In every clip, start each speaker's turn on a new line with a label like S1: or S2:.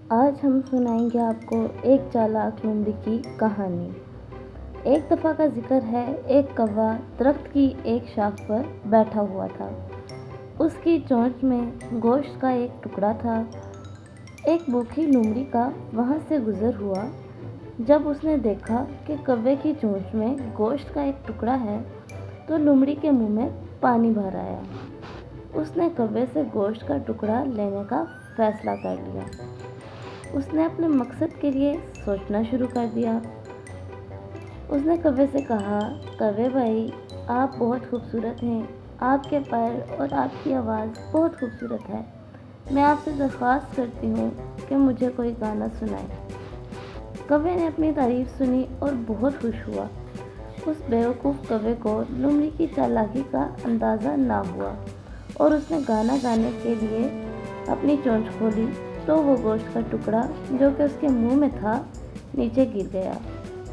S1: آج ہم سنائیں گے آپ کو ایک چالاک لومڑی کی کہانی۔ ایک دفعہ کا ذکر ہے، ایک کوا درخت کی ایک شاخ پر بیٹھا ہوا تھا۔ اس کی چونچ میں گوشت کا ایک ٹکڑا تھا۔ ایک بھوکی لومڑی کا وہاں سے گزر ہوا۔ جب اس نے دیکھا کہ کوے کی چونچ میں گوشت کا ایک ٹکڑا ہے تو لومڑی کے منہ میں پانی بھر آیا۔ اس نے کوے سے گوشت کا ٹکڑا لینے کا فیصلہ کر لیا۔ اس نے اپنے مقصد کے لیے سوچنا شروع کر دیا۔ اس نے کوے سے کہا، کوے بھائی، آپ بہت خوبصورت ہیں، آپ کے پر اور آپ کی آواز بہت خوبصورت ہے۔ میں آپ سے درخواست کرتی ہوں کہ مجھے کوئی گانا سنائیں۔ کوے نے اپنی تعریف سنی اور بہت خوش ہوا۔ اس بیوقوف کوے کو لومڑی کی چالاکی کا اندازہ نہ ہوا اور اس نے گانا گانے کے لیے اپنی چونچ کھولی تو وہ گوشت کا ٹکڑا جو کہ اس کے منہ میں تھا نیچے گر گیا۔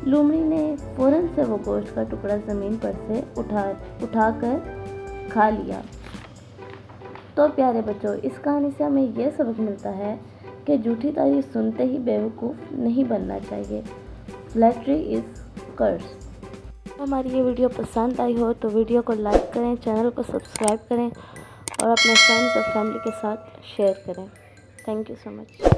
S1: لومڑی نے فوراً سے وہ گوشت کا ٹکڑا زمین پر سے اٹھا کر کھا لیا۔ تو پیارے بچوں، اس کہانی سے ہمیں یہ سبق ملتا ہے کہ جھوٹی تعریف سنتے ہی بیوقوف نہیں بننا چاہیے۔ فلیٹری از کرس۔ ہماری یہ ویڈیو پسند آئی ہو تو ویڈیو کو لائک کریں، چینل کو سبسکرائب کریں اور اپنے فرینڈز اور فیملی کے ساتھ شیئر کریں۔ Thank you so much.